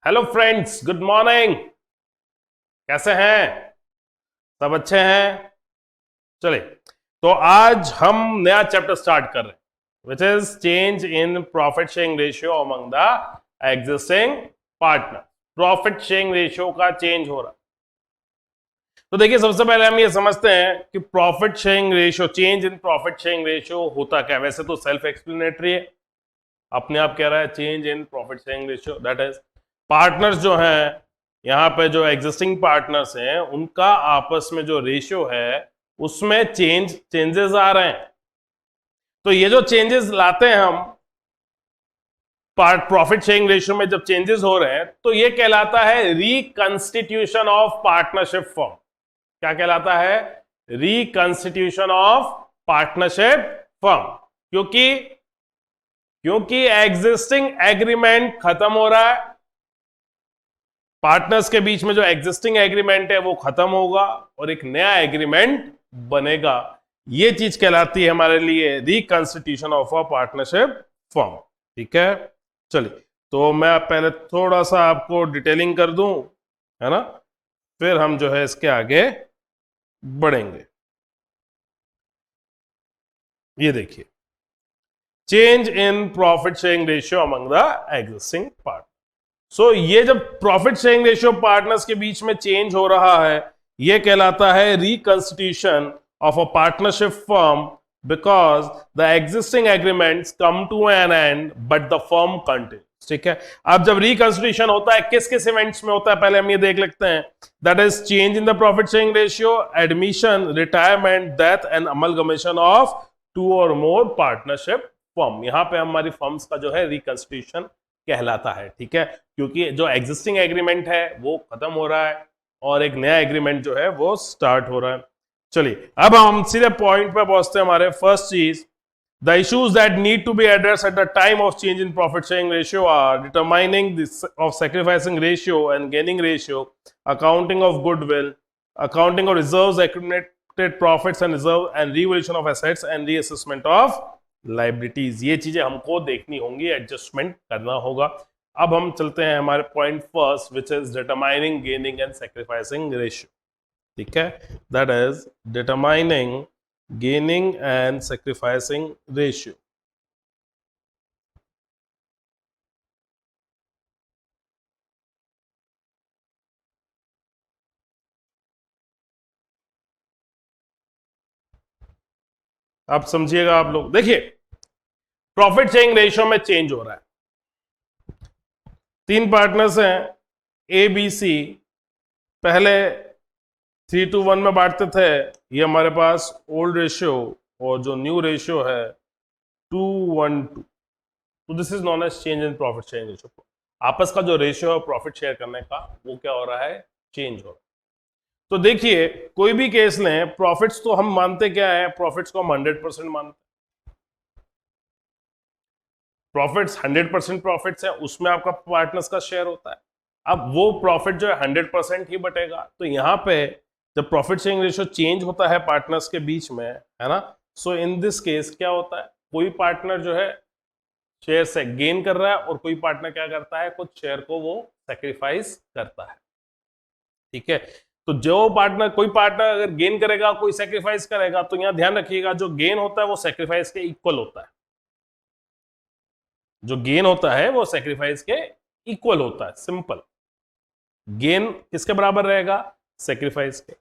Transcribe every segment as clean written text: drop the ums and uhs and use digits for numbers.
Hello friends, good morning. कैसे हैं? सब अच्छे हैं? चलिए, तो आज हम नया चैप्टर स्टार्ट कर रहे हैं which is change in profit sharing ratio among the existing partner. Profit sharing ratio का चेंज हो रहा है। तो देखिए, सबसे पहले हम ये समझते हैं कि profit sharing ratio, change in profit sharing ratio होता क्या। वैसे तो सेल्फ एक्सप्लेनेटरी है, अपने आप कह रहा है change in profit sharing ratio that is partners जो हैं, यहाँ पे जो एग्जिस्टिंग पार्टनर्स हैं उनका आपस में जो रेशियो है उसमें चेंजेस आ रहे हैं। तो ये जो चेंजेस लाते हैं हम प्रॉफिट शेयरिंग रेशियो में, जब चेंजेस हो रहे हैं तो ये कहलाता है रिकंस्टिट्यूशन ऑफ पार्टनरशिप फॉर्म। क्या कहलाता है? Reconstitution of partnership form. क्योंकि एग्जिस्टिंग एग्रीमेंट खत्म हो रहा है, पार्टनर्स के बीच में जो एग्जिस्टिंग एग्रीमेंट है वो खत्म होगा और एक नया एग्रीमेंट बनेगा। ये चीज कहलाती है हमारे लिए reconstitution of a partnership form. ठीक है, चलिए, तो मैं पहले थोड़ा सा आपको डिटेलिंग कर दूं, है ना, फिर हम जो है इसके आगे बढ़ेंगे। ये देखिए, change in profit sharing ratio among the existing partner. So ये जब प्रॉफिट शेयरिंग रेशियो पार्टनर्स के बीच में चेंज हो रहा है, ये कहलाता है reconstitution of a partnership firm because the existing agreements come to an end but the firm continues. ठीक है, अब जब रिकंस्टिट्यूशन होता है किस किस इवेंट्स में होता है पहले हम ये देख लेते हैं। That is change in the profit sharing ratio, admission, retirement, death and amalgamation of two और मोर पार्टनरशिप फर्म। यहां पे हमारी फर्म्स का जो है रिकंस्टिट्यूशन कहलाता है। ठीक है, क्योंकि जो एग्जिस्टिंग एग्रीमेंट है वो खत्म हो रहा है और एक नया एग्रीमेंट जो है वो स्टार्ट हो रहा है। चलिए, अब हम सीधे पॉइंट पे पहुंचते हैं। हमारे फर्स्ट चीज, the issues that need to be address at the time of change in profit sharing ratio are determining this of sacrificing ratio and gaining ratio, accounting of goodwill, accounting of reserves, accumulated profits and reserve and revaluation of assets and reassessment of liabilities. ये चीजें हमको देखनी होंगी, adjustment करना होगा। अब हम चलते हैं हमारे point first which is determining gaining and sacrificing ratio. ठीक है, that is determining gaining and sacrificing ratio. अब समझिएगा आप लोग, देखिए, प्रॉफिट शेयरिंग रेशियो में चेंज हो रहा है। तीन पार्टनर्स हैं ए बी सी, पहले 3:1 में बांटते थे, ये हमारे पास ओल्ड रेशियो, और जो न्यू रेशियो है 2:1:2। तो this is known change in profit sharing ratio. आपस का जो रेशियो है प्रॉफिट शेयर करने का वो क्या हो रहा है? चेंज हो रहा है। तो देखिए, कोई भी केस लें, प्रॉफिट्स तो हम मानते क्या है? प्रॉफिट्स को हम 100% मानते। प्रॉफिट्स 100% प्रॉफिट्स है, उसमें आपका पार्टनर्स का शेयर होता है। अब वो प्रॉफिट जो है 100% ही बटेगा। तो यहाँ पे जब प्रॉफिट शेयरिंग रेशियो चेंज होता है पार्टनर्स के बीच में, है ना, सो इन दिस केस क्या होता है? कोई पार्टनर जो है शेयर से गेन कर रहा है और कोई पार्टनर क्या करता है? कुछ शेयर को वो सेक्रीफाइस करता है। ठीक है, तो जो पार्टनर, कोई पार्टनर अगर गेन करेगा, कोई सेक्रीफाइस करेगा, तो यहां ध्यान रखिएगा, जो गेन होता है वो सेक्रीफाइस के इक्वल होता है। जो गेन होता है वो सेक्रीफाइस के इक्वल होता है। सिंपल, गेन किसके बराबर रहेगा? सेक्रीफाइस के।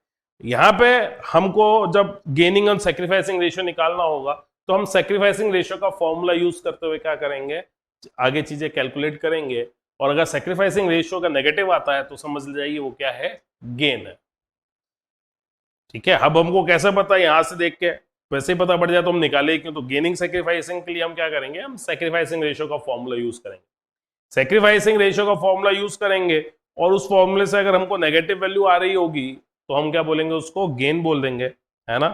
यहां पे हमको जब गेनिंग और सेक्रीफाइसिंग रेशियो निकालना होगा तो हम सेक्रीफाइसिंग रेशियो का फॉर्मूला यूज करते हुए क्या करेंगे? आगे चीजें कैलकुलेट करेंगे, और अगर सेक्रीफाइसिंग रेशियो का नेगेटिव आता है तो समझ जाइए वो क्या है? गेन है। ठीक है, अब हमको कैसे पता? यहां से देख के वैसे ही पता पड़ जाए तो हम निकाले क्यों? तो गेनिंग सेक्रीफाइसिंग के लिए हम क्या करेंगे? हम सेक्रीफाइसिंग रेशियो का फॉर्मूला यूज करेंगे। सेक्रीफाइसिंग रेशियो का फॉर्मूला यूज करेंगे और उस फॉर्मूले से अगर हमको नेगेटिव वैल्यू आ रही होगी तो हम क्या बोलेंगे? उसको गेन बोल देंगे, है ना।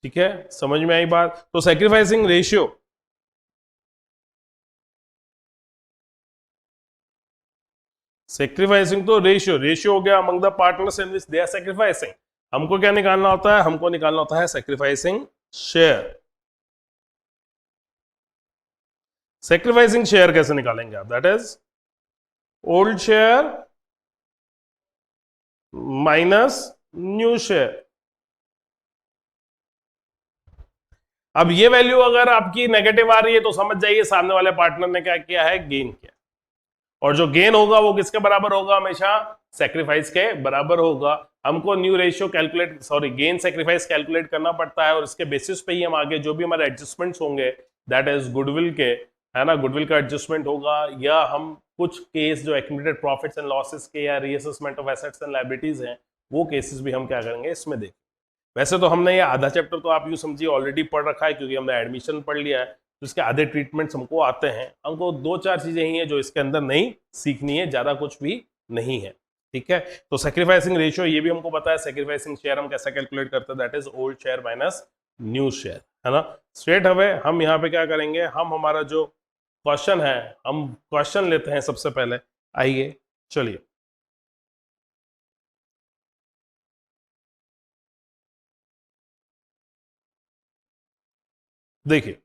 ठीक है, समझ में आई बात? तो सेक्रीफाइसिंग रेशियो, सेक्रीफाइसिंग तो रेशियो रेशियो हो गया among the partners in which they are sacrificing. हमको क्या निकालना होता है? हमको निकालना होता है सेक्रीफाइसिंग शेयर। सेक्रीफाइसिंग शेयर कैसे निकालेंगे आप? That is old share minus new share. अब ये वैल्यू अगर आपकी नेगेटिव आ रही है तो समझ जाइए सामने वाले पार्टनर ने क्या किया है, गेन किया। और जो गेन होगा वो किसके बराबर होगा, हमेशा सेक्रीफाइस के बराबर होगा। हमको new ratio calculate, sorry gain sacrifice calculate करना पड़ता है, और इसके बेसिस पे ही हम आगे जो भी हमारे एडजस्टमेंट्स होंगे, दैट इज गुडविल के, है ना, गुडविल का एडजस्टमेंट होगा, या हम कुछ केस जो एक्यूमुलेटेड प्रॉफिट्स एंड लॉसेस के या reassessment of assets and liabilities हैं, वो केसेस भी हम क्या करेंगे इसमें देखें। वैसे तो हमने ये आधा चैप्टर तो आप यूं समझिए ऑलरेडी पढ़ रखा है, क्योंकि हमने एडमिशन पढ़ लिया है, तो इसके आधे ट्रीटमेंट्स हमको आते हैं। हमको दो चार चीजें ही हैं जो इसके अंदर नहीं सीखनी है, ज्यादा कुछ भी नहीं है। ठीक है, तो सेक्रीफाइसिंग रेशियो ये भी हमको पता है, सेक्रीफाइसिंग शेयर हम कैसा कैलकुलेट करते हैं, that is old share minus new share, है ना। स्ट्रेट अवे हम यहाँ पे क्या करेंगे, हम हमारा जो क्वेश्चन है, हम क्वेश्चन लेते हैं सबसे पहले। आइए चलिए, देखिए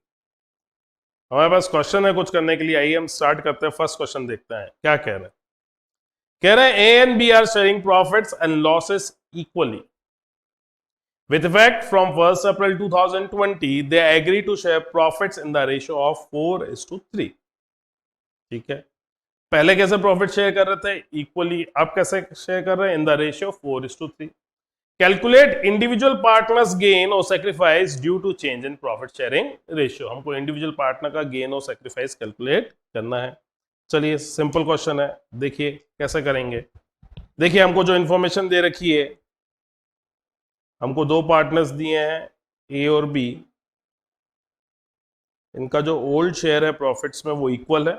हमारे पास क्वेश्चन है कुछ करने के लिए। आइए हम स्टार्ट करते हैं, फर्स्ट क्वेश्चन देखते हैं क्या कह रहे हैं। कह रहे हैं A and B are sharing profits and losses equally with effect from 1st April 2020 they agree to share profits in the ratio of 4:3। ठीक है, पहले कैसे प्रॉफिट शेयर कर रहे थे, इक्वली, अब कैसे शेयर कर रहे हैं, in the ratio 4:3। Calculate individual partners gain और sacrifice due to change in profit sharing ratio. हमको इंडिविजुअल पार्टनर का गेन और सेक्रीफाइस कैलकुलेट करना है। चलिए सिंपल क्वेश्चन है, देखिए कैसे करेंगे। देखिए हमको जो इंफॉर्मेशन दे रखी है, हमको दो पार्टनर्स दिए हैं ए और बी, इनका जो ओल्ड शेयर है प्रॉफिट्स में वो इक्वल है,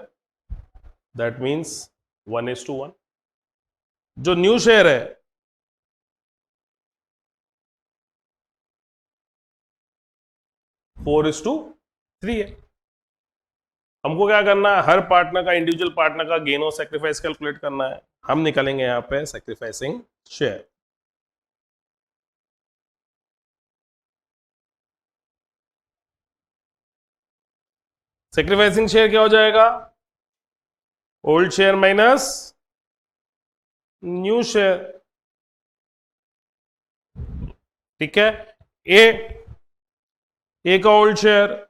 दैट मीन्स 1:1। जो न्यू शेयर है 4:3 है। हमको क्या करना है, हर पार्टनर का, इंडिविजुअल पार्टनर का गेन और सेक्रीफाइस कैलकुलेट करना है। हम निकालेंगे यहां पे सेक्रीफाइसिंग शेयर। सेक्रीफाइसिंग शेयर क्या हो जाएगा, old share minus new share. ठीक है, ए ए का ओल्ड शेयर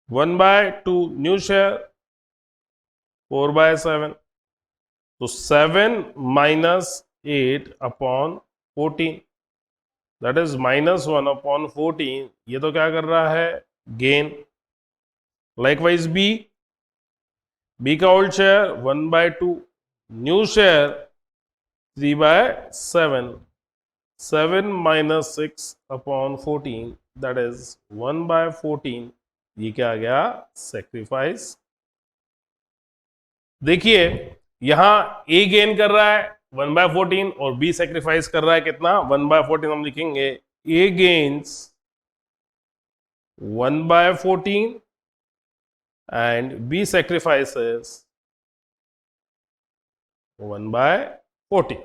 1/2, न्यू शेयर 4/7, तो 7 माइनस 8/14, दैट इज -1/14। ये तो क्या कर रहा है, गेन। लाइकवाइज बी का old share 1/2, new share 3/7, 7 minus 6/14, that is 1/14। ये क्या आ गया, सेक्रीफाइस। देखिए यहां ए गेन कर रहा है 1/14 और बी सेक्रीफाइस कर रहा है कितना, 1/14। हम लिखेंगे ए गेन्स 1/14 and B sacrifices 1/14।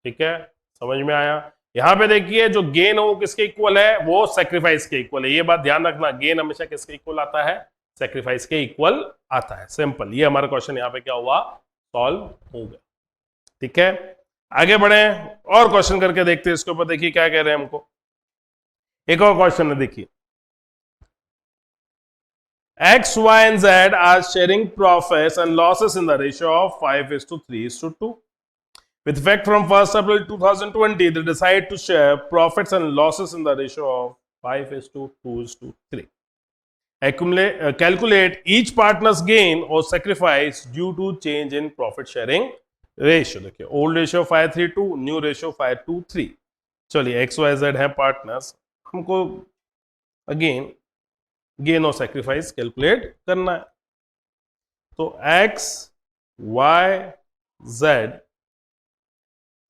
ठीक है, समझ में आया। यहां पे देखिए जो गेन हो वो किसके इक्वल है, वो सेक्रीफाइस के इक्वल है। ये बात ध्यान रखना, गेन हमेशा किसके इक्वल आता है, सेक्रीफाइस के इक्वल आता है। सिंपल, ये हमारा क्वेश्चन यहाँ पे क्या हुआ, सॉल्व हो गया। ठीक है, आगे बढ़े और क्वेश्चन करके देखते हैं इसके ऊपर। देखिए क्या कह रहे हैं हमको, एक और क्वेश्चन है, देखिए X, Y, and Z are sharing profits and losses in the ratio of 5:3:2. With effect from 1st April 2020, they decide to share profits and losses in the ratio of 5:2:3. Calculate each partner's gain or sacrifice due to change in profit sharing ratio। देखिए old ratio 5:3:2, new ratio 5:2:3। चलिए X Y Z है partners, हमको again gain और sacrifice calculate करना है। तो X Y Z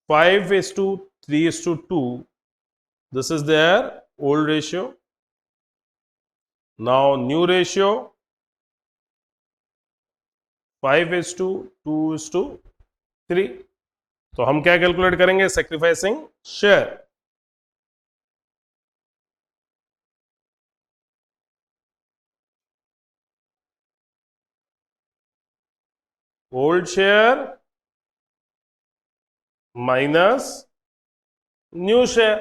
5:3:2, this is their old ratio। now new ratio 5:2:3। तो हम क्या कैलकुलेट करेंगे, sacrificing share. Old share minus new share,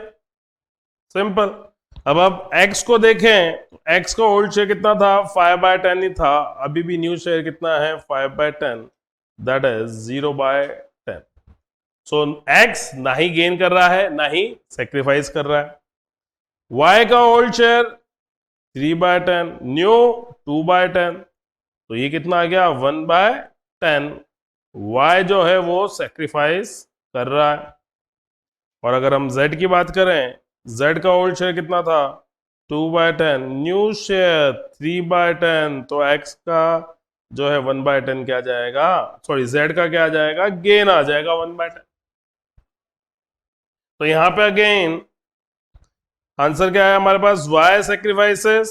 simple. अब आप एक्स को देखें तो एक्स का ओल्ड शेयर कितना था, 5/10 ही था। अभी भी न्यू शेयर कितना है, 5/10, दैट इज 0/10। सो एक्स ना ही गेन कर रहा है ना ही सेक्रीफाइस कर रहा है। वाई का ओल्ड शेयर 3/10, न्यू 2/10, तो ये कितना आ गया, 1/10। वाई जो है वो सेक्रीफाइस कर रहा है। और अगर हम z की बात करें, z का ओल्ड शेयर कितना था, 2/10, न्यू शेयर 3/10, तो x का जो है 1/10 क्या जाएगा, सॉरी z का क्या आ जाएगा, गेन आ जाएगा 1/10। तो यहां पे अगेन आंसर क्या है हमारे पास, y sacrifices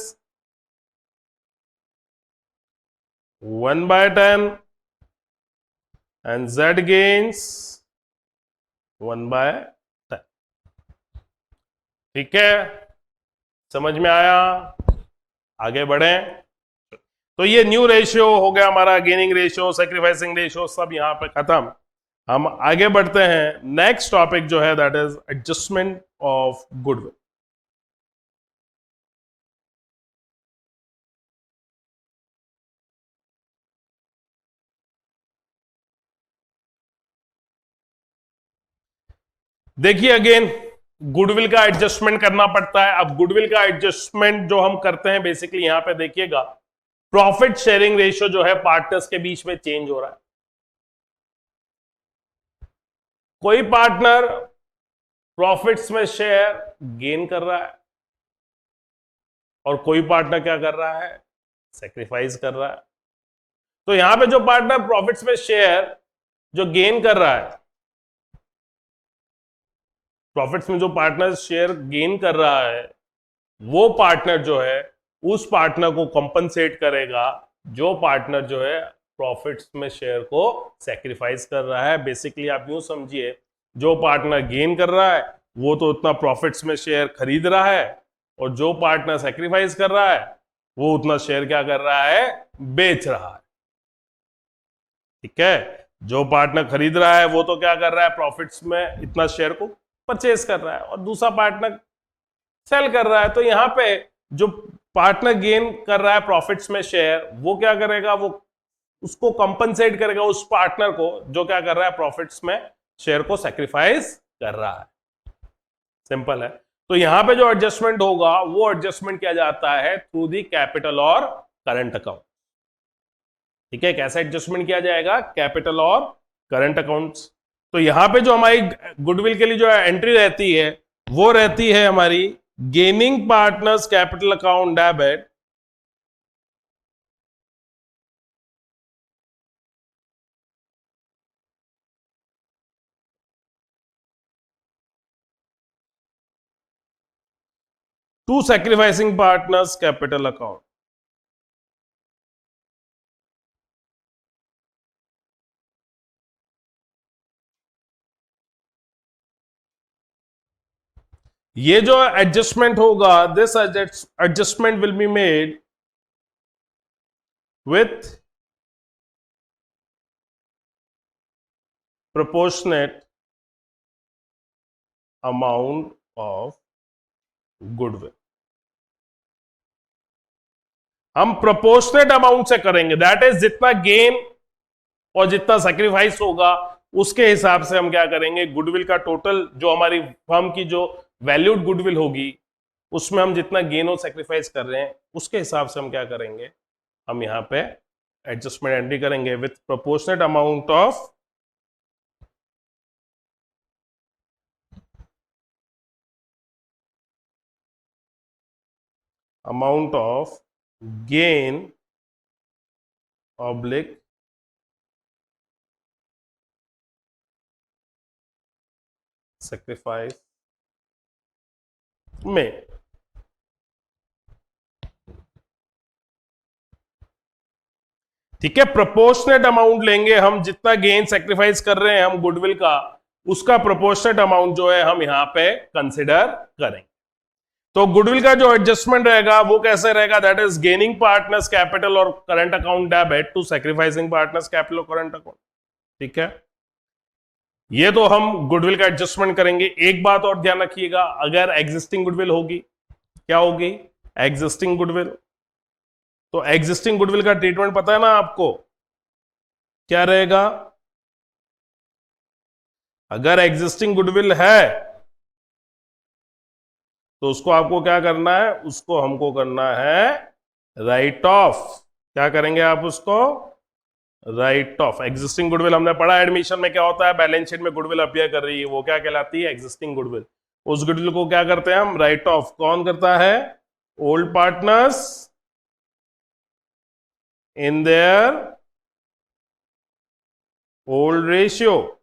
1/10 and z gains 1/10। ठीक है, समझ में आया, आगे बढ़े। तो ये न्यू रेशियो हो गया हमारा, गेनिंग रेशियो, सेक्रीफाइसिंग रेशियो सब यहां पे खत्म। हम आगे बढ़ते हैं, नेक्स्ट टॉपिक जो है that is adjustment of goodwill. देखिए अगेन गुडविल का एडजस्टमेंट करना पड़ता है। अब गुडविल का एडजस्टमेंट जो हम करते हैं बेसिकली यहां पे देखिएगा, प्रॉफिट शेयरिंग रेशियो जो है पार्टनर्स के बीच में चेंज हो रहा है। कोई पार्टनर प्रॉफिट्स में शेयर गेन कर रहा है और कोई पार्टनर क्या कर रहा है, सेक्रीफाइस कर रहा है। तो यहां पे जो पार्टनर प्रॉफिट्स में शेयर जो गेन कर रहा है, प्रॉफिट्स में जो पार्टनर शेयर गेन कर रहा है, वो पार्टनर जो है उस पार्टनर को कंपनसेट करेगा जो पार्टनर जो है प्रॉफिट्स में शेयर को सेक्रीफाइस कर रहा है। बेसिकली आप यूं समझिए, जो पार्टनर गेन कर रहा है वो तो उतना प्रॉफिट्स में शेयर खरीद रहा है, और जो पार्टनर सेक्रीफाइस कर रहा है वो उतना शेयर क्या कर रहा है, बेच रहा है। ठीक है, जो पार्टनर खरीद रहा है वो तो क्या कर रहा है, प्रॉफिट्स में इतना शेयर को परचेज कर रहा है, और दूसरा पार्टनर सेल कर रहा है। तो यहां पे जो पार्टनर गेन कर रहा है प्रॉफिट्स में शेयर, वो क्या करेगा, वो उसको कंपनसेट करेगा उस पार्टनर को जो क्या कर रहा है, प्रॉफिट्स में शेयर को सेक्रीफाइस कर रहा है। सिंपल है। तो यहां पे जो एडजस्टमेंट होगा वो एडजस्टमेंट किया जाता है थ्रू दी कैपिटल और करंट अकाउंट। ठीक है, कैसे एडजस्टमेंट किया जाएगा, कैपिटल और करंट अकाउंट्स। तो यहां पे जो हमारी गुडविल के लिए जो एंट्री रहती है वो रहती है हमारी gaining partners capital account debit to sacrificing partners capital account. ये जो एडजस्टमेंट होगा, this adjustment will be made with proportionate amount of goodwill। हम प्रोपोर्शनेट अमाउंट से करेंगे, दैट इज जितना गेन और जितना सेक्रीफाइस होगा उसके हिसाब से हम क्या करेंगे, गुडविल का टोटल जो हमारी फर्म की जो वैल्यूड गुडविल होगी उसमें हम जितना गेन और सेक्रीफाइस कर रहे हैं उसके हिसाब से हम क्या करेंगे, हम यहां पे एडजस्टमेंट एंट्री करेंगे with proportionate amount of gain oblique sacrifice में। ठीक है, प्रोपोर्शनेट अमाउंट लेंगे हम, जितना गेन सेक्रीफाइस कर रहे हैं हम गुडविल का, उसका प्रोपोर्शनेट अमाउंट जो है हम यहां पे कंसिडर करेंगे। तो गुडविल का जो एडजस्टमेंट रहेगा वो कैसे रहेगा, that is gaining partners capital और current account debit to sacrificing partners capital और करंट अकाउंट। ठीक है, ये तो हम गुडविल का एडजस्टमेंट करेंगे। एक बात और ध्यान रखिएगा, अगर एग्जिस्टिंग गुडविल होगी, क्या होगी, एग्जिस्टिंग गुडविल, तो एग्जिस्टिंग गुडविल का ट्रीटमेंट पता है ना आपको, क्या रहेगा। अगर एग्जिस्टिंग गुडविल है तो उसको आपको क्या करना है, उसको हमको करना है राइट ऑफ। क्या करेंगे आप उसको, राइट ऑफ। एग्जिस्टिंग गुडविल हमने पढ़ा एडमिशन में, क्या होता है, बैलेंस शीट में गुडविल अपीयर कर रही है, वो क्या कहलाती है, एग्जिस्टिंग गुडविल। उस गुडविल को क्या करते हैं हम, राइट ऑफ। कौन करता है, old partners in their old ratio.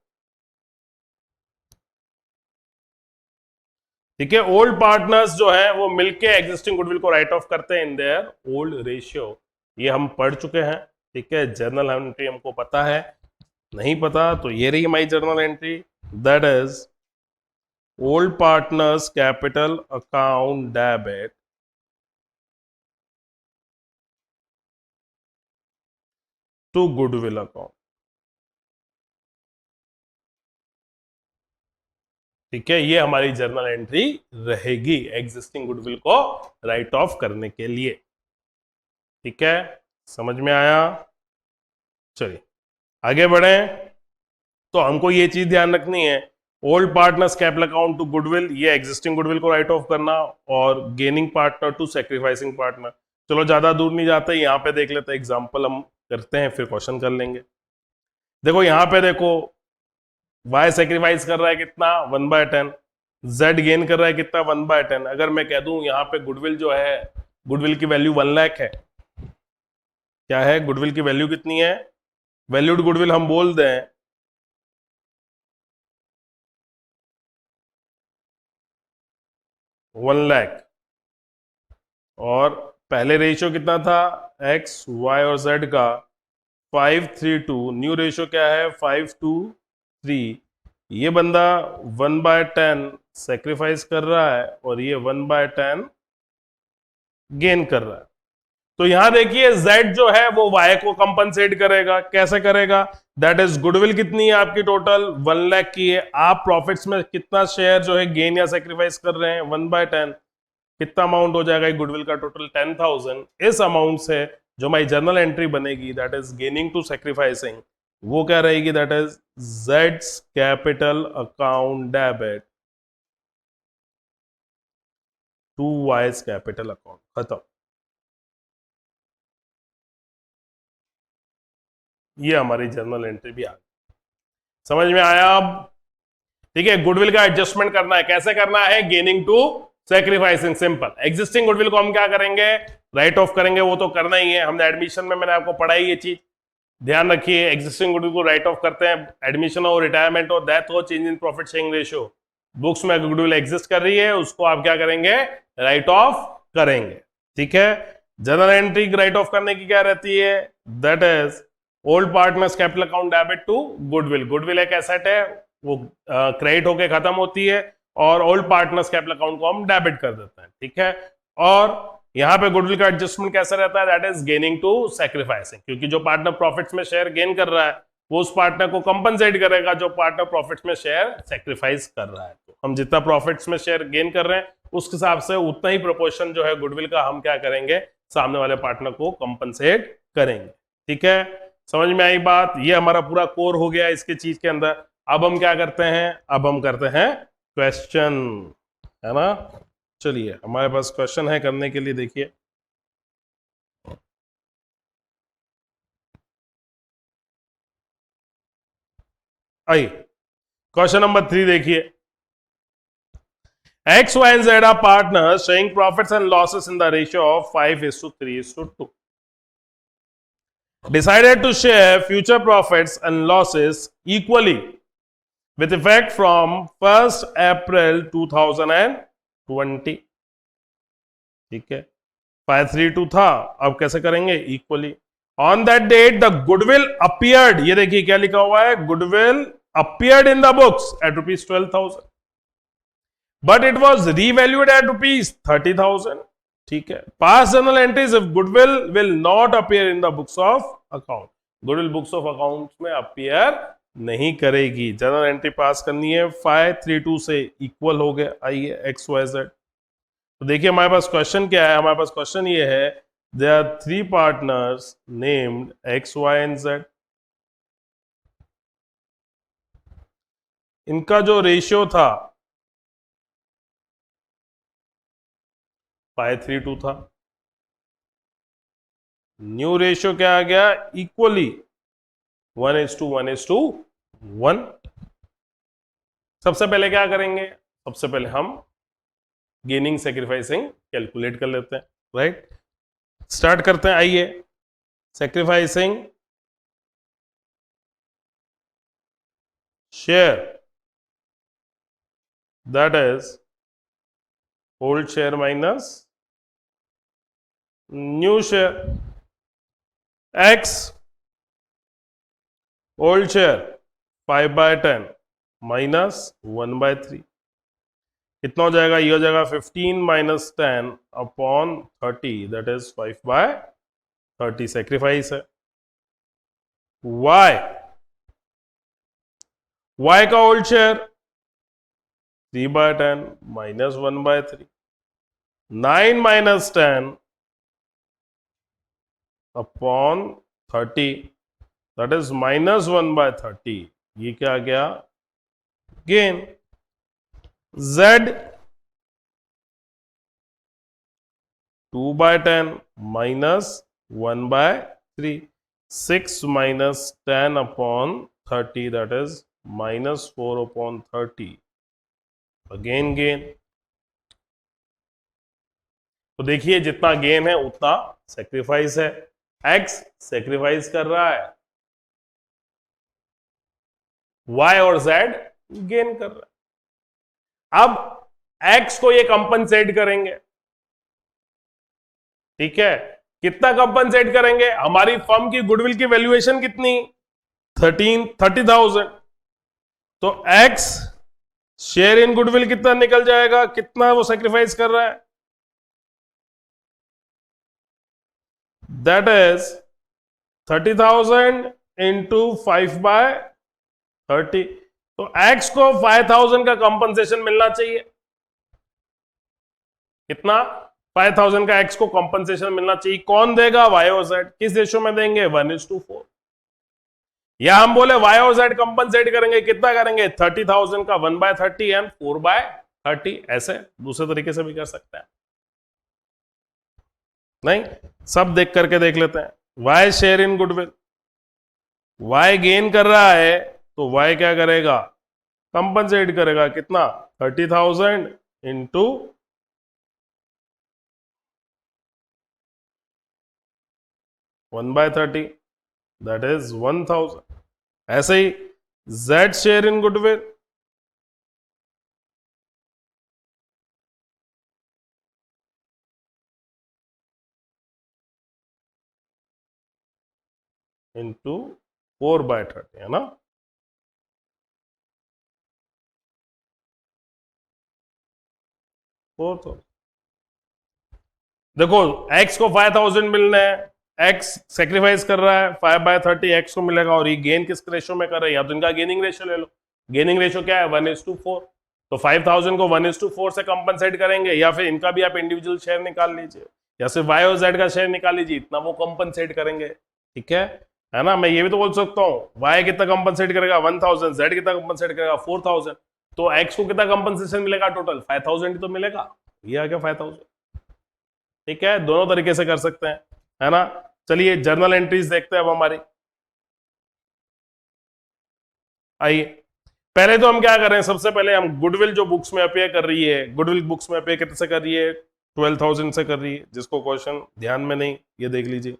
ठीक है, ओल्ड पार्टनर्स जो है वो मिलके एग्जिस्टिंग गुडविल को राइट ऑफ करते हैं इन देयर ओल्ड रेशियो। ये हम पढ़ चुके हैं। ठीक है, जर्नल एंट्री हमको पता है, नहीं पता तो ये रही हमारी journal entry, that is old partners capital account debit to goodwill account. ठीक है, ये हमारी जर्नल एंट्री रहेगी एग्जिस्टिंग गुडविल को राइट ऑफ करने के लिए। ठीक है, समझ में आया। चलिए आगे बढ़े। तो हमको ये चीज ध्यान रखनी है, old partners capital account to goodwill, ये एग्जिस्टिंग गुडविल को राइट ऑफ करना, और gaining partner to sacrificing partner. चलो ज्यादा दूर नहीं जाते, यहां पे देख लेते हैं, एग्जाम्पल हम करते हैं फिर क्वेश्चन कर लेंगे। देखो यहां पे देखो, y सेक्रीफाइस कर रहा है कितना, 1/10, z गेन कर रहा है कितना, 1/10। अगर मैं कह दूं यहाँ पे गुडविल जो है, गुडविल की वैल्यू 1 लाख है, क्या है, गुडविल की वैल्यू कितनी है, वैल्यूड गुडविल हम बोल दें 1 लाख, और पहले रेशियो कितना था, x y और z का 5:3:2, न्यू रेशियो क्या है 5:3। ये बंदा 1/10 सेक्रीफाइस कर रहा है और ये 1/10 गेन कर रहा है। तो यहां देखिए z जो है वो y को कंपनसेट करेगा, कैसे करेगा, दैट इज गुडविल कितनी है आपकी, टोटल 1 लाख की है। आप प्रॉफिट्स में कितना शेयर जो है गेन या सेक्रीफाइस कर रहे हैं, 1/10। कितना अमाउंट हो जाएगा गुडविल का, टोटल 10,000। इस अमाउंट से जो हमारी जर्नल एंट्री बनेगी, that is gaining to sacrificing, वो क्या रहेगी, दैट इज जेड्स capital account debit to Y's capital account. खत्म। ये हमारी जर्नल एंट्री भी आ गई, समझ में आया अब। ठीक है, गुडविल का एडजस्टमेंट करना है, कैसे करना है, gaining to sacrificing, simple. Existing goodwill को हम क्या करेंगे, राइट ऑफ करेंगे, वो तो करना ही है, हमने एडमिशन में मैंने आपको पढ़ाई ये चीज, ध्यान रखिए। एग्जिस्टिंग गुडविल को राइट ऑफ करते हैं, एडमिशन हो, रिटायरमेंट हो, डेथ हो, change in profit sharing ratio, books में गुडविल एग्जिस्ट कर रही है, उसको आप क्या करेंगे, राइट ऑफ करेंगे। ठीक है, जर्नल एंट्री राइट ऑफ करने की क्या रहती है, that is old partners capital account debit to goodwill. Goodwill एक एसेट है, वो क्रेडिट होके खत्म होती है, और ओल्ड पार्टनर्स कैपिटल अकाउंट को हम डेबिट कर देते हैं। ठीक है, और यहां पे गुडविल का एडजस्टमेंट कैसा रहता है, that is gaining to sacrificing, क्योंकि जो पार्टनर प्रॉफिट्स में शेयर गेन कर रहा है वो उस पार्टनर को कंपनसेट करेगा जो पार्टनर प्रॉफिट्स में शेयर सैक्रिफाइस कर रहा है। तो हम जितना प्रॉफिट्स में शेयर गेन कर रहे हैं उस हिसाब से उतना ही प्रोपोर्शन जो है गुडविल का हम क्या करेंगे, सामने वाले पार्टनर को कंपनसेट करेंगे। ठीक है, समझ में आई बात। ये हमारा पूरा कोर हो गया इसके चीज के अंदर। अब हम क्या करते हैं, अब हम करते हैं क्वेश्चन, है ना। चलिए हमारे पास क्वेश्चन है करने के लिए, देखिए आइए क्वेश्चन नंबर 3 देखिए। X, Y and Z are partners showing profits and losses in the ratio of 5:3:2. Decided to share future profits and losses equally with effect from 1st April 2020. ठीक है, 5:3:2 था, अब कैसे करेंगे, equally. On that date the goodwill appeared, ये देखिए क्या लिखा हुआ है, goodwill appeared in the books at ₹12,000, but it was revalued at ₹30,000। ठीक है, pass journal entries if goodwill will not appear in the books of account, goodwill books of account में appear नहीं करेगी। जर्नल एंट्री पास करनी है, 532 से equal हो गया। आइए XYZ, तो देखिए हमारे पास क्वेश्चन क्या है, हमारे पास क्वेश्चन ये है, there are 3 partners named X, Y and Z। इनका जो रेशियो था 532 था, न्यू रेशियो क्या आ गया, इक्वली 1:1:1। सबसे पहले क्या करेंगे, सबसे पहले हम गेनिंग सेक्रीफाइसिंग कैलकुलेट कर लेते हैं, राइट। स्टार्ट करते हैं, आइए। Sacrificing share, that is old share minus new share, X old share 5/10 minus 1/3, कितना हो जाएगा, ये हो जाएगा 15 - 10 अपॉन 30, दैट इज 5/30। सेक्रीफाइस है। Y का old share 3/10 minus 1/3, 9 - 10 upon 30, that is minus 1/30। ये क्या आ गया, gain. Z 2/10 minus 1/3, 6 - 10 upon 30, that is minus 4 upon 30, again gain. तो देखिए जितना गेन है उतना सेक्रीफाइस है। X सेक्रीफाइस कर रहा है, Y और Z गेन कर रहा है। अब X को ये कंपनसेट करेंगे, ठीक है, कितना कंपनसेट करेंगे, हमारी फर्म की गुडविल की वैल्यूएशन कितनी, 30,000, तो X शेयर इन गुडविल कितना निकल जाएगा, कितना वो सेक्रीफाइस कर रहा है, दैट इज 30,000 इंटू 5/30। तो X को 5,000 का कंपनसेशन मिलना चाहिए, कितना, 5,000 का X को कंपनसेशन मिलना चाहिए। कौन देगा, Y और Z। किस रेशियो में देंगे, 1:4। या हम बोले Y और Z कंपनसेट करेंगे, कितना करेंगे, 30,000 का 1/30 एंड 4/30। ऐसे दूसरे तरीके से भी कर सकते हैं, नहीं, सब देख करके देख लेते हैं। Y share in goodwill, Y gain कर रहा है तो Y क्या करेगा, कंपनसेट करेगा, कितना, 30,000 इंटू 1/30, दैट इज 1,000। ऐसे ही Z share in goodwill, into 4/30, है ना, 4,000। देखो X को 5,000 मिलना है, X सेक्रीफाइस कर रहा है, 5/30 X को मिलेगा, और ये गेन किस रेशियो में कर रहे हैं, या तो इनका गेनिंग रेशियो ले लो। गेनिंग रेशियो क्या है, 1:4। तो 5,000 को 1:4 से कंपनसेट करेंगे, या फिर इनका भी आप इंडिविजुअल शेयर निकाल लीजिए, या सिर्फ Y और Z का शेयर निकाल लीजिए, इतना वो कंपनसेट करेंगे, ठीक है ना। मैं ये भी तो बोल सकता हूँ, Y कितना कंपनसेट करेगा, 1,000, Z कितना कंपनसेट करेगा, 4,000। तो X को कितना कंपनसेशन मिलेगा, टोटल 5,000 ही तो मिलेगा। ये आ गया 5,000, ठीक है, दोनों तरीके से कर सकते हैं, है ना। चलिए जर्नल एंट्रीज देखते हैं अब हमारी। आइए, पहले तो हम क्या कर रहे हैं, सबसे पहले हम गुडविल जो बुक्स में अपीयर कर रही है, गुडविल बुक्स में अपीयर कितने से कर रही है, 12,000 से कर रही है। जिसको क्वेश्चन ध्यान में नहीं, ये देख लीजिए,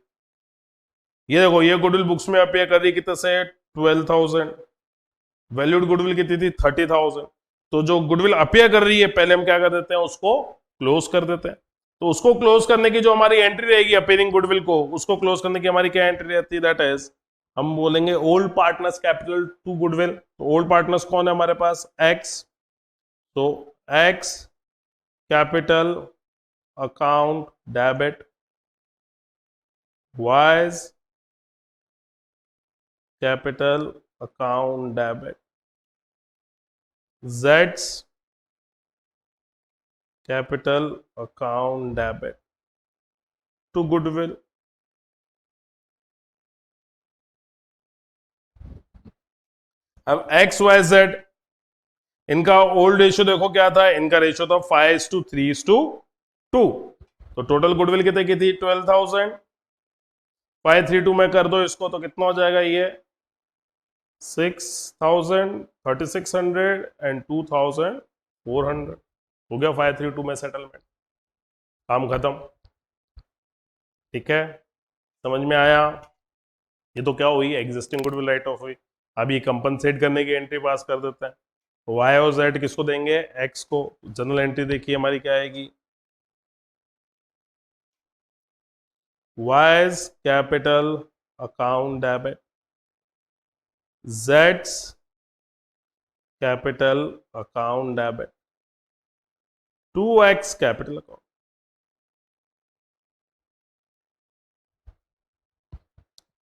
ये देखो, ये गुडविल बुक्स में अपीयर कर रही है कितने से, 12,000। वैल्यूड गुडविल कितनी थी, 30,000। तो जो गुडविल अपीयर कर रही है, पहले हम क्या कर देते हैं, उसको क्लोज कर देते हैं। तो उसको क्लोज करने की जो हमारी एंट्री रहेगी अपीयरिंग गुडविल को, उसको क्लोज करने की हमारी क्या एंट्री रहती है, दैट इज हम बोलेंगे old partners capital to goodwill. तो ओल्ड पार्टनर्स कौन है हमारे पास, X। तो X capital account debit, Y's capital account debit, जेड्स capital account debit to goodwill. अब एक्स वाई जेड, इनका ओल्ड रेशियो देखो क्या था, इनका रेशियो था 5:3:2, तो टोटल गुडविल कितने की थी 12,000। 532 में कर दो इसको तो कितना हो जाएगा ये 6,000, 3,600 एंड 2,400, हो गया 532 में सेटलमेंट, काम खत्म। ठीक है, समझ में आया। ये तो क्या हुई, एग्जिस्टिंग गुडविल राइट ऑफ हुई। अब ये कंपनसेट करने की एंट्री पास कर देते हैं। वाई और जेड किसको देंगे, एक्स को। जनरल एंट्री देखिए हमारी क्या आएगी, वाइज कैपिटल अकाउंट डेबिट, जेड्स capital account debit to X capital account.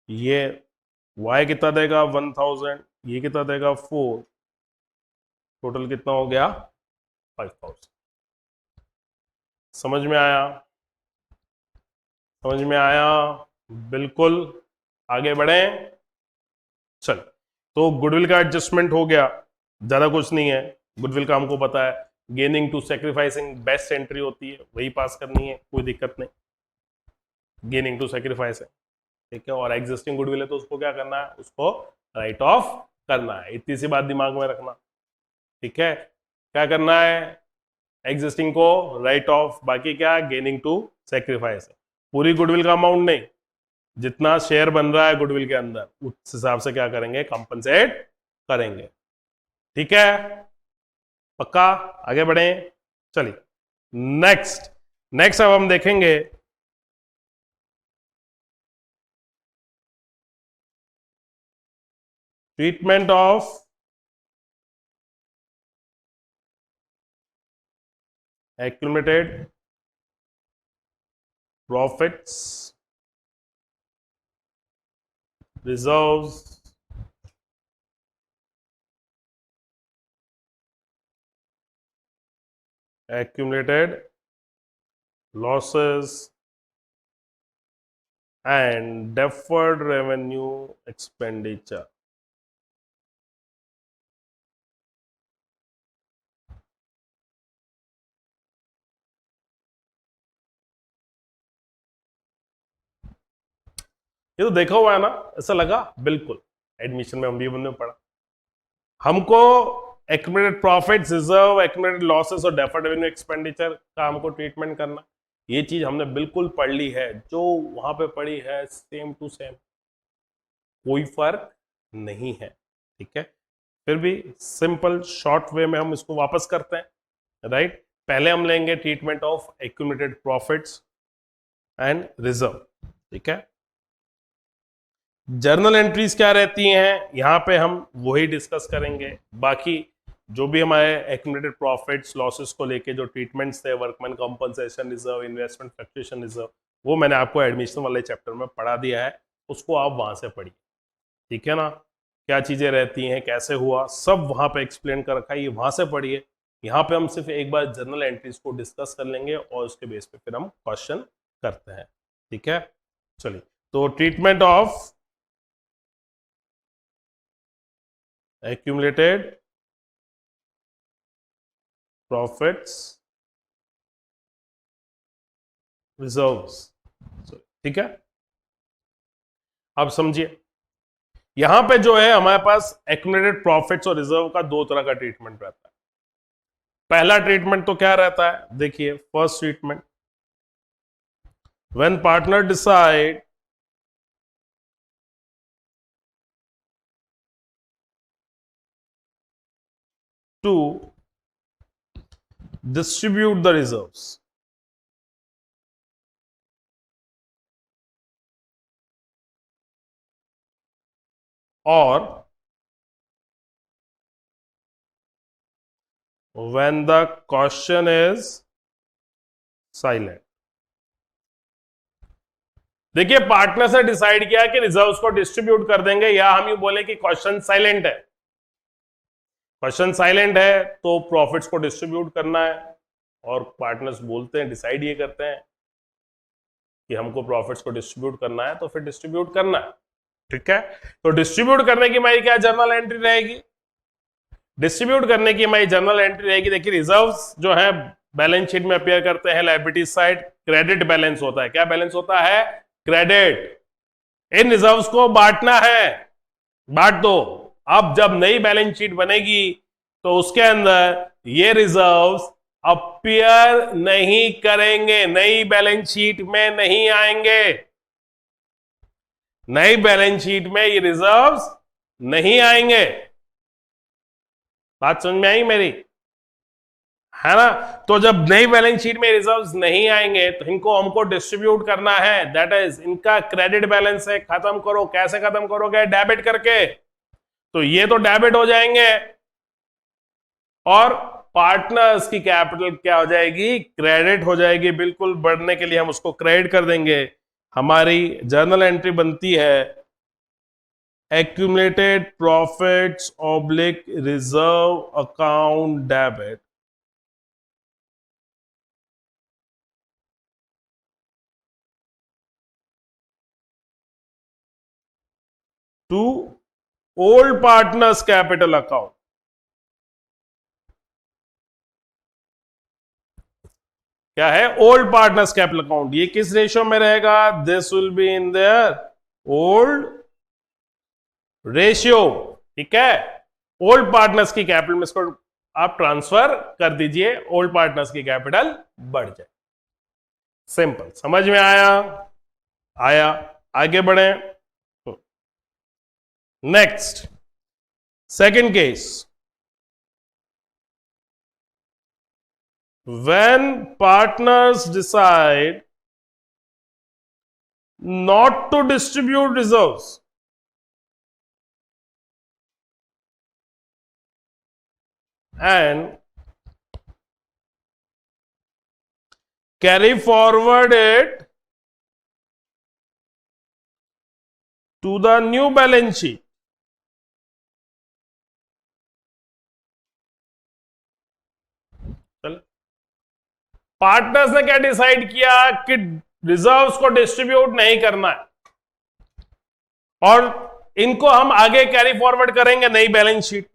ये y कितना देगा 1,000, ये कितना देगा 4, टोटल कितना हो गया 5,000। समझ में आया, समझ में आया, बिल्कुल। आगे बढ़े, चल। तो गुडविल का एडजस्टमेंट हो गया, ज्यादा कुछ नहीं है। गुडविल का हमको पता है, gaining to sacrificing best entry होती है, वही पास करनी है, कोई दिक्कत नहीं। गेनिंग टू सेक्रीफाइस है, ठीक है। और एग्जिस्टिंग गुडविल है तो उसको क्या करना है, उसको राइट ऑफ करना है, इतनी सी बात दिमाग में रखना। ठीक है, क्या करना है, एग्जिस्टिंग को राइट ऑफ, बाकी क्या गेनिंग टू सेक्रीफाइस है। पूरी गुडविल का अमाउंट नहीं, जितना शेयर बन रहा है गुडविल के अंदर उस हिसाब से क्या करेंगे, कंपनसेट करेंगे। ठीक है, पक्का। आगे बढ़े, चलिए नेक्स्ट। नेक्स्ट अब हम देखेंगे treatment of accumulated profits, reserves, accumulated losses and deferred revenue expenditure। ये तो देखा हुआ है ना, ऐसा लगा, बिल्कुल। एडमिशन में हम भी बंदे पढ़ा, हमको accumulated profits, reserve, accumulated losses और डेफर्ड रेवेन्यू एक्सपेंडिचर का हमको ट्रीटमेंट करना। ये चीज हमने बिल्कुल पढ़ ली है, जो वहां पे पढ़ी है सेम टू सेम, कोई फर्क नहीं है। ठीक है, फिर भी सिंपल शॉर्ट वे में हम इसको वापस करते हैं, राइट। पहले हम लेंगे treatment of accumulated profits and reserve. ठीक है, जर्नल एंट्रीज क्या रहती हैं, यहां पे हम वही डिस्कस करेंगे। बाकी जो भी हमारे एक्यूमुलेटेड प्रॉफिट्स लॉसेस को लेके जो ट्रीटमेंट्स थे, workman compensation reserve, investment fluctuation reserve, वो मैंने आपको एडमिशन वाले चैप्टर में पढ़ा दिया है, उसको आप वहां से पढ़िए। ठीक है ना, क्या चीजें रहती हैं, कैसे हुआ, सब वहां पे एक्सप्लेन कर रखा है, ये वहां से पढ़िए। यहाँ पे हम सिर्फ एक बार जर्नल एंट्रीज को डिस्कस कर लेंगे और उसके बेस पे फिर हम क्वेश्चन करते हैं। ठीक है, चलिए। तो treatment of accumulated profits reserves, ठीक है। अब समझिए, यहां पे जो है हमारे पास accumulated profits और रिजर्व का दो तरह का ट्रीटमेंट रहता है। पहला ट्रीटमेंट तो क्या रहता है, देखिए first treatment, when partner decide to distribute the reserves, और when the question is silent। देखिए पार्टनर से डिसाइड किया कि रिजर्व्स को डिस्ट्रीब्यूट कर देंगे, या हम यू बोले कि क्वेश्चन साइलेंट है। क्वेश्चन साइलेंट है तो प्रॉफिट्स को डिस्ट्रीब्यूट करना है, और पार्टनर्स बोलते हैं, डिसाइड ये करते हैं कि हमको प्रॉफिट्स को डिस्ट्रीब्यूट करना है, तो फिर डिस्ट्रीब्यूट करना है। ठीक है, तो डिस्ट्रीब्यूट करने की हमारी क्या जर्नल एंट्री रहेगी? डिस्ट्रीब्यूट करने की हमारी जर्नल एंट्री रहेगी, देखिए रिजर्व्स जो है बैलेंस शीट में अपियर करते हैं लायबिलिटीज साइड, क्रेडिट बैलेंस होता है। क्या बैलेंस होता है? क्रेडिट। इन रिजर्व्स को बांटना है, बांट दो। अब जब नई बैलेंस शीट बनेगी तो उसके अंदर ये रिजर्व्स अपियर नहीं करेंगे, नई बैलेंस शीट में नहीं आएंगे। नई बैलेंस शीट में ये रिजर्व्स नहीं आएंगे। बात समझ में आई मेरी? है ना? तो जब नई बैलेंस शीट में रिजर्व्स नहीं आएंगे तो इनको हमको डिस्ट्रीब्यूट करना है। दैट इज इनका क्रेडिट बैलेंस है, खत्म करो। कैसे खत्म करोगे? डेबिट करके। तो ये तो डेबिट हो जाएंगे, और पार्टनर्स की कैपिटल क्या हो जाएगी? क्रेडिट हो जाएगी। बिल्कुल बढ़ने के लिए हम उसको क्रेडिट कर देंगे। हमारी जर्नल एंट्री बनती है accumulated profits oblique reserve account debit to old partners capital account। क्या है? Old partners capital account. ये किस रेशियो में रहेगा? This will be in their old ratio. ठीक है, ओल्ड पार्टनर्स की कैपिटल में इसको आप ट्रांसफर कर दीजिए, ओल्ड पार्टनर्स की कैपिटल बढ़ जाए। सिंपल, समझ में आया? आया। आगे बढ़े। Next, second case. When partners decide not to distribute reserves, and carry forward it to the new balance sheet, partners ने क्या डिसाइड किया कि रिजर्व्स को डिस्ट्रीब्यूट नहीं करना है, और इनको हम आगे कैरी फॉरवर्ड करेंगे नई balance sheet.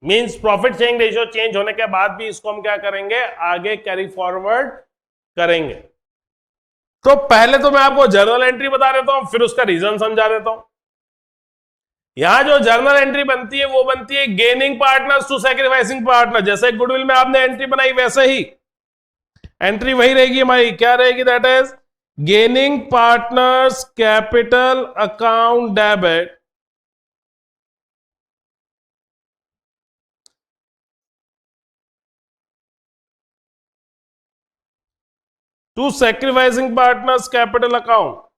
Means profit sharing ratio change होने के बाद भी इसको हम क्या करेंगे? आगे कैरी फॉरवर्ड करेंगे। तो पहले तो मैं आपको जर्नल एंट्री बता देता हूं, फिर उसका रीजन समझा देता हूं। यहां जो जर्नल एंट्री बनती है वो बनती है gaining partners to sacrificing partner. जैसे गुडविल में आपने एंट्री बनाई वैसे ही एंट्री वही रहेगी हमारी। क्या रहेगी? That is gaining partners capital account debit to sacrificing partners capital account.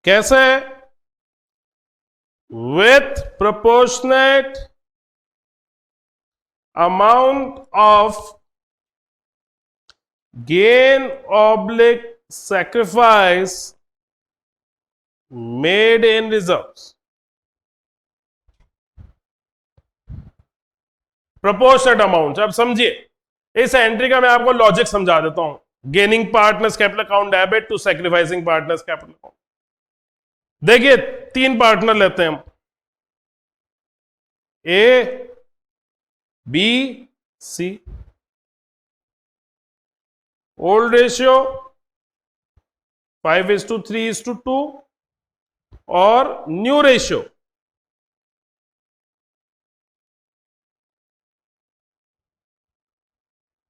कैसे? with proportionate amount of gain oblique sacrifice made in reserves। Proportionate amount. अब समझिए इस एंट्री का मैं आपको लॉजिक समझा देता हूं। Gaining partners capital account debit to sacrificing partners capital account. देखिए तीन पार्टनर लेते हैं हम, A B C. Old ratio 5:3:2 और new ratio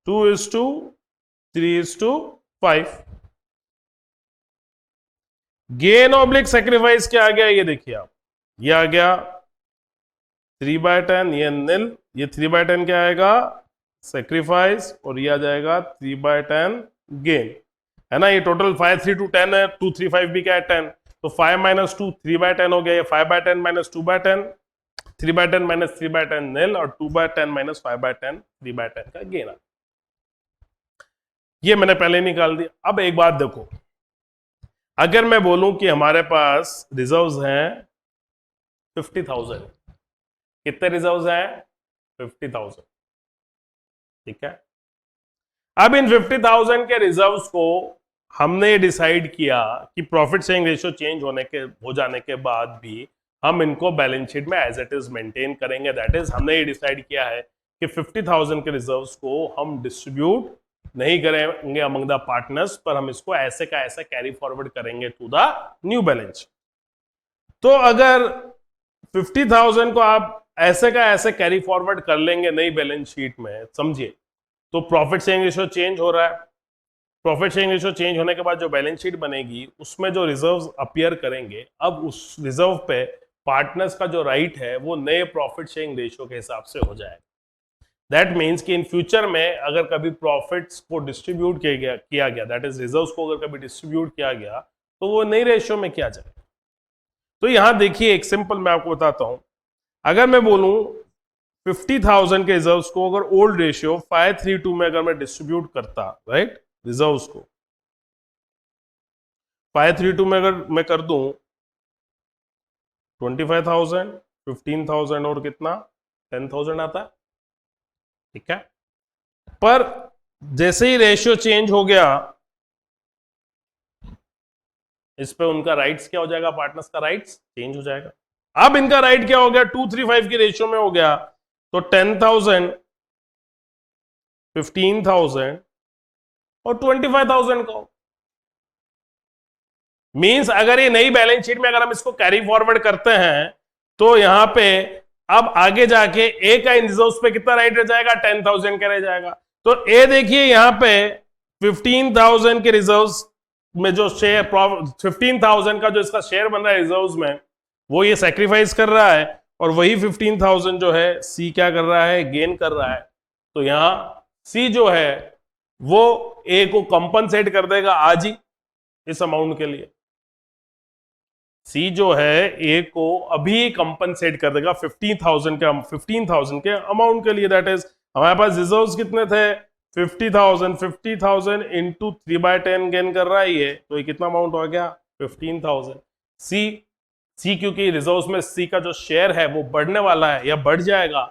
2:3:5। Gain oblique sacrifice क्या आ गया? ये देखिए आप, ये आ गया 3/10, ये निल, ये 3/10 क्या आएगा? सेक्रीफाइस, और ये आ जाएगा 3/10 गेन। है ना, ये टोटल 5 3 2 10 है, 2 3 5 भी क्या है 10, तो 5 माइनस 2 3/10 हो गया, ये 5/10 माइनस 2/10, 3/10 माइनस 3/10 नील, और 2/10 माइनस 5/10 3/10 का गेन। ये मैंने पहले निकाल दिया। अब एक बात देखो, अगर मैं बोलूं कि हमारे पास रिजर्व्स हैं 50,000, कितने रिजर्व्स हैं 50,000, ठीक है। अब इन 50,000 के रिजर्व्स को हमने डिसाइड किया कि प्रॉफिट शेयरिंग रेशियो चेंज हो जाने के बाद भी हम इनको बैलेंस शीट में एज इट इज मेंटेन करेंगे। दैट इज, हमने ये डिसाइड किया है कि 50,000 के रिजर्व्स को हम डिस्ट्रीब्यूट नहीं करेंगे अमंग द पार्टनर्स, पर हम इसको ऐसे का ऐसे कैरी फॉरवर्ड करेंगे टू द न्यू बैलेंस। तो अगर 50,000 को आप ऐसे का ऐसे कैरी फॉरवर्ड कर लेंगे नई बैलेंस शीट में, समझिए, तो प्रॉफिट शेयरिंग रेशियो चेंज हो रहा है। प्रॉफिट शेयरिंग रेशियो चेंज होने के बाद जो बैलेंस शीट बनेगी उसमें जो रिजर्व्स अपीयर करेंगे, अब उस रिजर्व पे पार्टनर्स का जो राइट है वो नए प्रॉफिट शेयरिंग रेशियो के हिसाब से हो जाएगा। दैट मीन्स कि इन फ्यूचर में अगर कभी प्रॉफिट्स को डिस्ट्रीब्यूट किया गया, दैट इज रिजर्व्स को अगर कभी डिस्ट्रीब्यूट किया गया, तो वो नई रेशियो में किया जाएगा। तो यहां देखिए, एक सिंपल मैं आपको बताता हूं, अगर मैं बोलूं 50,000 के रिजर्व्स को अगर ओल्ड रेशियो 5:3:2 में अगर मैं डिस्ट्रीब्यूट करता, राइट, रिजर्व्स को 5:3:2 में अगर मैं कर दूं 25,000, 15,000 और कितना 10,000 आता है, ठीक है। पर जैसे ही रेशियो चेंज हो गया, इस पे उनका राइट्स क्या हो जाएगा, पार्टनर्स का राइट्स चेंज हो जाएगा। अब इनका राइट क्या हो गया, 2:3:5 की रेशियो में हो गया, तो 10,000, 15,000 और 25,000 का। मींस अगर ये नई बैलेंस शीट में अगर हम इसको कैरी फॉरवर्ड करते हैं, तो यहां पे अब आगे जाके ए का इन रिजर्व्स पे कितना राइट रह जाएगा, 10,000 का रह जाएगा। तो ए देखिए यहां पे 15,000 के रिजर्व्स में जो शेयर 15,000 का जो इसका शेयर बन रहा है रिजर्व्स में, वो ये सैक्रिफाइस कर रहा है, और वही 15,000 जो है सी क्या कर रहा है, गेन कर रहा है। तो यहां सी जो है वो ए को कंपनसेट कर देगा आज ही इस अमाउंट के लिए। सी जो है ए को अभी कंपनसेट कर देगा 15,000 के अमाउंट के लिए। दैट इज, हमारे पास रिजर्व्स कितने थे 50,000 इंटू 3/10 गेन कर रहा है ये, तो ये कितना अमाउंट हो गया 15,000। सी क्योंकि रिजर्व्स में सी का जो शेयर है वो बढ़ने वाला है या बढ़ जाएगा,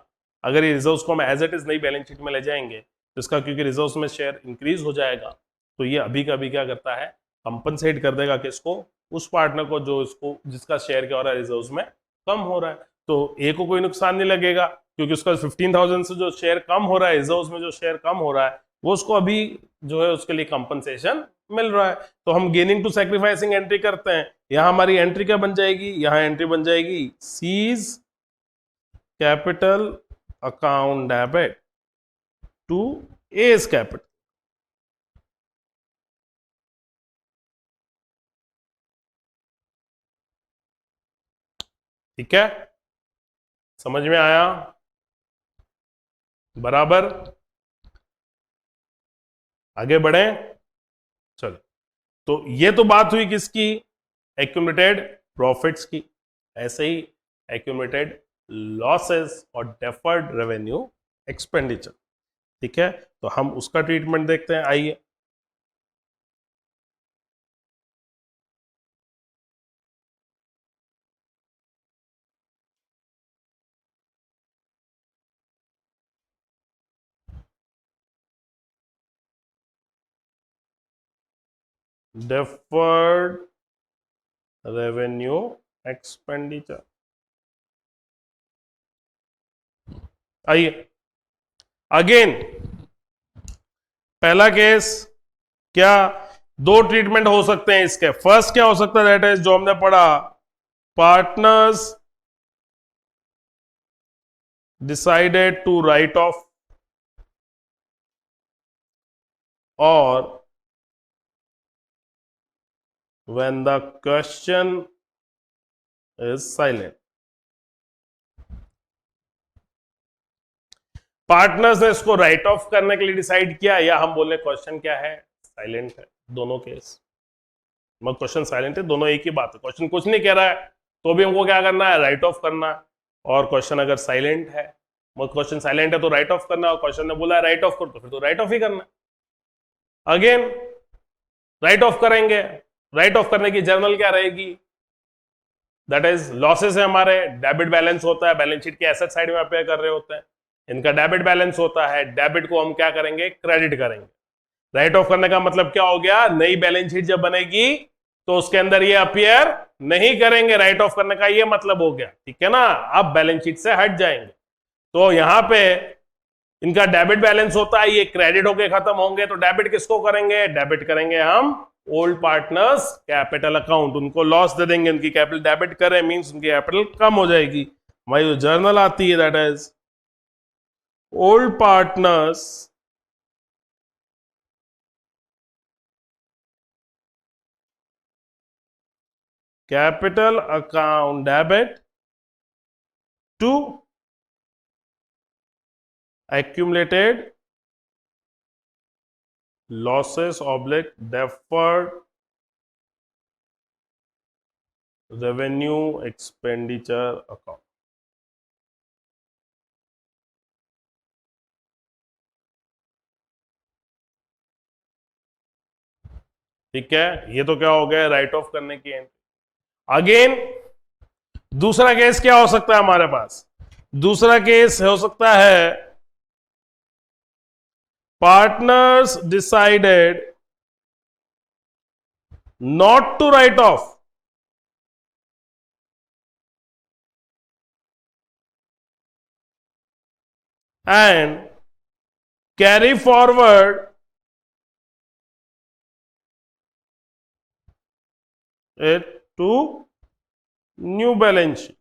अगर ये रिजर्व्स को हम एज इट इज नई बैलेंस शीट में ले जाएंगे, तो इसका क्योंकि रिजर्व्स में शेयर इंक्रीज हो जाएगा, तो ये अभी का अभी क्या करता है, कंपनसेट कर देगा किसको, उस पार्टनर को जो इसको जिसका शेयर क्या हो रहा है रिजर्व्स में कम हो रहा है। तो ए को कोई नुकसान नहीं लगेगा, क्योंकि उसका 15,000 से जो शेयर कम हो रहा है, रिजर्व्स में जो शेयर कम हो रहा है, वो उसको अभी जो है उसके लिए कंपनसेशन मिल रहा है। तो हम गेनिंग टू सैक्रिफाइसिंग एंट्री करते हैं, यहां हमारी एंट्री क्या बन जाएगी, यहां एंट्री बन जाएगी C's capital account debit to A's capital. ठीक है, समझ में आया, बराबर, आगे बढ़े, चलो। तो ये तो बात हुई किसकी, एक्यूमुलेटेड प्रॉफिट्स की। ऐसे ही एक्यूमुलेटेड लॉसेस और डेफर्ड रेवेन्यू एक्सपेंडिचर, ठीक है। तो हम उसका ट्रीटमेंट देखते हैं, आइए। डेफर्ड रेवेन्यू एक्सपेंडिचर, आइए। अगेन पहला केस, क्या दो ट्रीटमेंट हो सकते हैं इसके। फर्स्ट क्या हो सकता है, दैट इज जो हमने पढ़ा, partners decided to write off और when the question is silent। Partners ने इसको राइट ऑफ करने के लिए डिसाइड किया, या हम बोले क्वेश्चन क्या है, साइलेंट है। दोनों केस मत, क्वेश्चन साइलेंट है, दोनों एक ही बात है। क्वेश्चन कुछ नहीं कह रहा है तो भी हमको क्या करना है, राइट ऑफ करना है। और क्वेश्चन अगर साइलेंट है, क्वेश्चन साइलेंट है तो राइट ऑफ करना है, और क्वेश्चन ने बोला है राइट ऑफ कर तो फिर तो राइट ऑफ ही करना है। अगेन राइट ऑफ करेंगे, राइट ऑफ करने की जर्नल क्या रहेगी, दैट इज लॉसेस है हमारे, डेबिट बैलेंस होता है, बैलेंस शीट के एसेट साइड में अपेयर कर रहे होते हैं, इनका डेबिट बैलेंस होता है, डेबिट को हम क्या करेंगे, क्रेडिट करेंगे। राइट ऑफ करने का मतलब क्या हो गया, नई बैलेंस शीट जब बनेगी तो उसके अंदर ये अपियर नहीं करेंगे, राइट ऑफ करने का ये मतलब हो गया, ठीक है ना। अब बैलेंस शीट से हट जाएंगे, तो यहां पे इनका डेबिट बैलेंस होता है, ये क्रेडिट होके खत्म होंगे, तो डेबिट किसको करेंगे, डेबिट करेंगे हम ओल्ड पार्टनर्स कैपिटल अकाउंट, उनको लॉस दे देंगे, उनकी कैपिटल डेबिट करें मींस उनकी कैपिटल कम हो जाएगी। हमारी जो जर्नल आती है that is old partners capital account debit to accumulated losses oblique deferred revenue expenditure account। ठीक है, ये तो क्या हो गया, राइट ऑफ करने की एंट्री। अगेन दूसरा केस क्या हो सकता है हमारे पास, दूसरा केस हो सकता है partners decided not to write off and carry forward it to new balance sheet।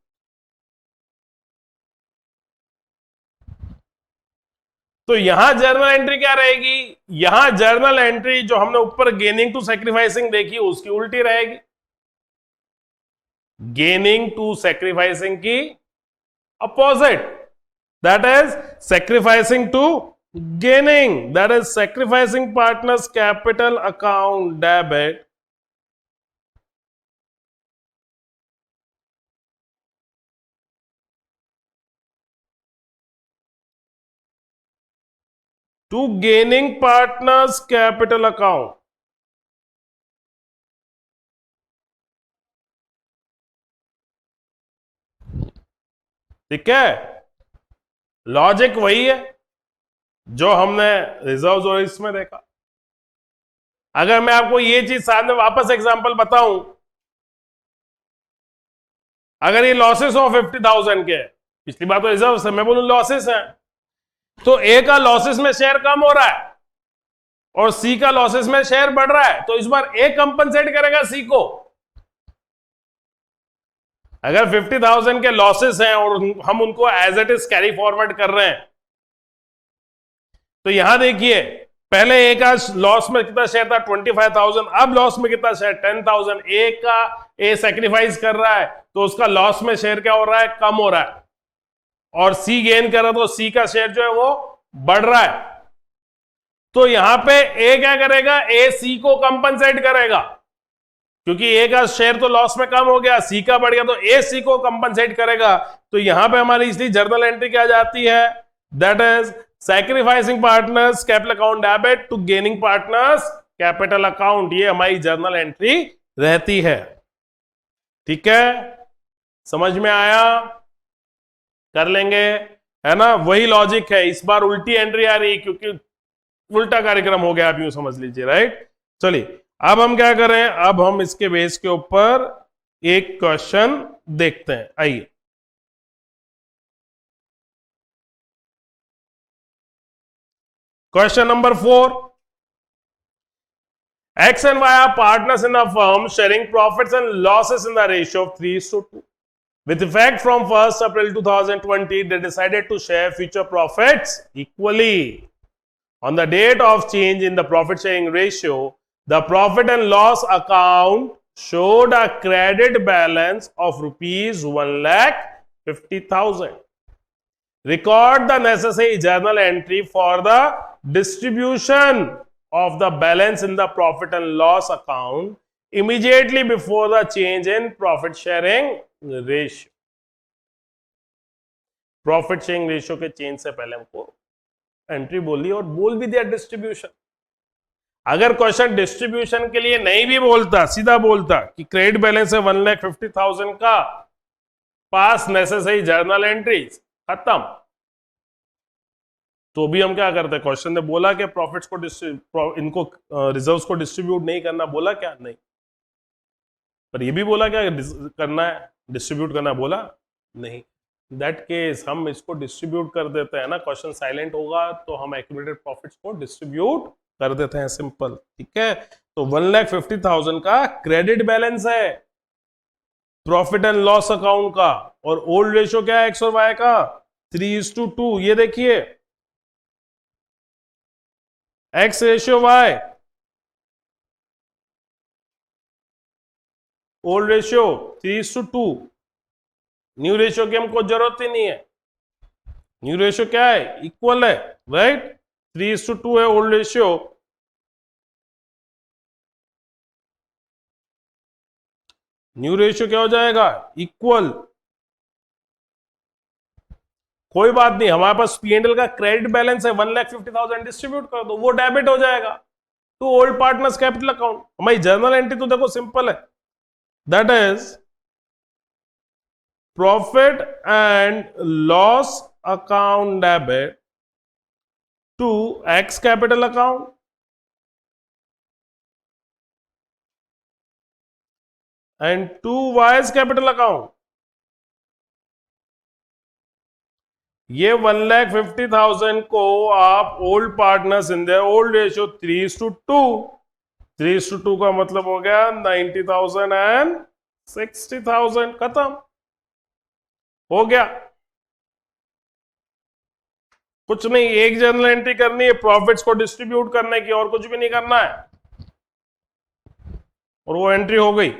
तो यहां जर्नल एंट्री क्या रहेगी, यहां जर्नल एंट्री जो हमने ऊपर गेनिंग टू सैक्रिफाइसिंग देखी उसकी उल्टी रहेगी, गेनिंग टू सैक्रिफाइसिंग की opposite, that is sacrificing to gaining, that is sacrificing partners capital account debit to gaining partners capital account। ठीक है, लॉजिक वही है जो हमने रिजर्व और इसमें देखा। अगर मैं आपको ये चीज साथ में वापस एग्जांपल बताऊं, अगर ये लॉसेस हो 50,000 के, पिछली बार तो रिजर्व से मैं बोलूं लॉसेस है, तो ए का लॉसेस में शेयर कम हो रहा है और सी का लॉसेस में शेयर बढ़ रहा है, तो इस बार ए कंपनसेट करेगा सी को। अगर 50,000 के लॉसेस हैं और हम उनको as it is carry forward कर रहे हैं, तो यहां देखिए पहले ए का लॉस में कितना शेयर था 25,000, अब लॉस में कितना शेयर 10,000। ए का ए सैक्रिफाइस कर रहा है तो उसका लॉस में शेयर क्या हो रहा है, कम हो रहा है, और सी गेन कर रहा है तो सी का शेयर जो है वो बढ़ रहा है। तो यहां पे ए क्या करेगा, ए सी को कंपनसेट करेगा, क्योंकि ए का शेयर तो लॉस में कम हो गया, सी का बढ़ गया, तो ए सी को कंपनसेट करेगा। तो यहां पे हमारी इसलिए जर्नल एंट्री क्या जाती है, that is sacrificing partners capital account debit to gaining partners capital account, ये हमारी जर्नल एंट्री रहती है। ठीक है, समझ में आया, कर लेंगे, है ना, वही लॉजिक है। इस बार उल्टी एंट्री आ रही है क्योंकि उल्टा कार्यक्रम हो गया, आप यूं समझ लीजिए, राइट। चलिए अब हम क्या करें, अब हम इसके बेस के ऊपर एक क्वेश्चन देखते हैं, आइए। Question number 4, X and Y are partners in a firm sharing profits and losses in the ratio of 3:2. With effect from 1st April 2020, they decided to share future profits equally. On the date of change in the profit sharing ratio, the profit and loss account showed a credit balance of rupees 1,50,000. Record the necessary journal entry for the distribution of the balance in the profit and loss account immediately before the change in profit sharing ratio. Profit sharing ratio के change से पहले हमको entry बोली और बोल भी दिया distribution. अगर क्वेश्चन डिस्ट्रीब्यूशन के लिए नहीं भी बोलता, सीधा बोलता कि क्रेडिट बैलेंस है 1,50,000 का, पास नेसेसरी जर्नल एंट्रीज, खत्म. तो भी हम क्या करते, क्वेश्चन ने बोला कि प्रॉफिट्स को इनको रिजर्व्स को डिस्ट्रीब्यूट नहीं करना, बोला क्या? नहीं. पर ये भी बोला क्या करना है, डिस्ट्रीब्यूट करना, बोला नहीं. दैट केस हम इसको डिस्ट्रीब्यूट कर देते हैं ना. क्वेश्चन साइलेंट होगा तो हम एक्यूमुलेटेड प्रॉफिट्स को डिस्ट्रीब्यूट कर देते हैं, सिंपल. ठीक है. तो 1,50,000 का क्रेडिट बैलेंस है प्रॉफिट एंड लॉस अकाउंट का, और ओल्ड रेशियो क्या है एक्स और वाई का? 3:2. ये देखिए X ratio Y, old ratio 3:2. New ratio की हमको जरूरत ही नहीं है. न्यू रेशियो क्या है? इक्वल है, राइट. 3:2 है ओल्ड रेशियो. न्यू रेशियो क्या हो जाएगा? इक्वल. कोई बात नहीं, हमारे पास P&L का क्रेडिट बैलेंस है 1,50,000, डिस्ट्रीब्यूट कर दो, वो डेबिट हो जाएगा to old partners capital account. हमारी जर्नल एंट्री तो देखो सिंपल है, that is profit and loss account debit to X capital account and to Y's capital account. ये 1,50,000 को आप old partners in the old ratio 3:2. 3:2 का मतलब हो गया 90,000 एंड 60,000. खत्म हो गया. कुछ नहीं, एक जर्नल एंट्री करनी है प्रॉफिट्स को डिस्ट्रीब्यूट करने की, और कुछ भी नहीं करना है, और वो एंट्री हो गई.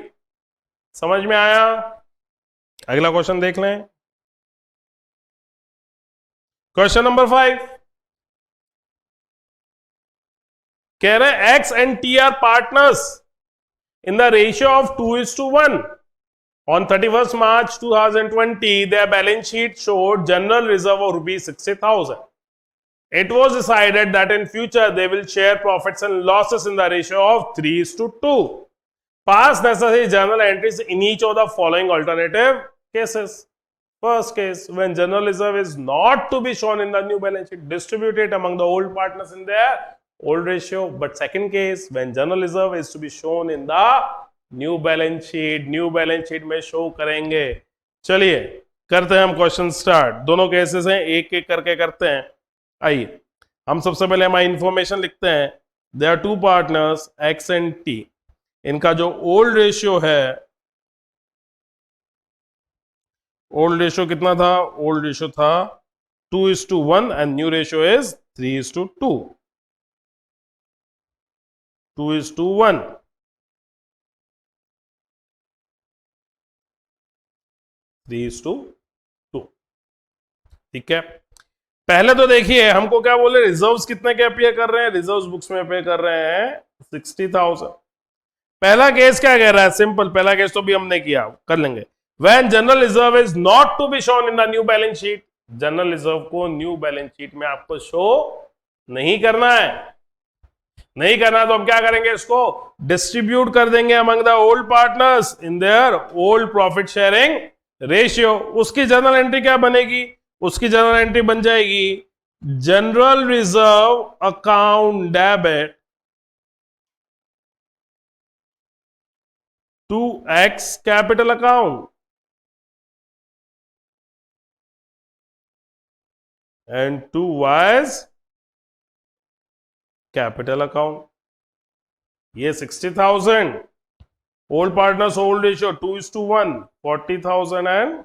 समझ में आया? अगला क्वेश्चन देख लें. क्वेश्चन नंबर 5 कह रहे x and T R partners in the ratio of 2:1. On 31st March 2020, their balance sheet showed general reserve of rupees 60,000. It was decided that in future they will share profits and losses in the ratio of 3:2. Pass necessary journal entries in each of the following alternative cases. First case, when general reserve is not to be shown in the new balance sheet, distribute it among the old partners in their old ratio. But second case, when general reserve is to be shown in the new balance sheet, new balance sheet में show करेंगे. चलिए करते हैं हम question start. दोनों cases हैं, एक एक करके करते हैं. आइए हम सबसे पहले हमारी इंफॉर्मेशन लिखते हैं. There are two partners X and T. इनका जो ओल्ड रेशियो है, ओल्ड रेशियो कितना था? ओल्ड रेशियो था 2:1 एंड न्यू रेशियो इज 3:2. 2:1. 3:2. ठीक है. पहले तो देखिए हमको क्या बोले, रिजर्व्स कितने के अपीयर कर रहे हैं? रिजर्व्स बुक्स में अपीयर कर रहे हैं 60,000. पहला केस क्या कह रहा है? सिंपल, पहला केस तो भी हमने किया, कर लेंगे. When general reserve is not to be shown in the new balance sheet. General reserve को न्यू बैलेंस शीट में आपको शो नहीं करना है. नहीं करना तो हम क्या करेंगे, इसको डिस्ट्रीब्यूट कर देंगे among the old partners in their old profit sharing ratio. उसकी जनरल एंट्री क्या बनेगी? उसकी जनरल एंट्री बन जाएगी general reserve account debit to X capital account and to Y's capital account. ये 60,000 old partners old ratio 2:1, 40,000 and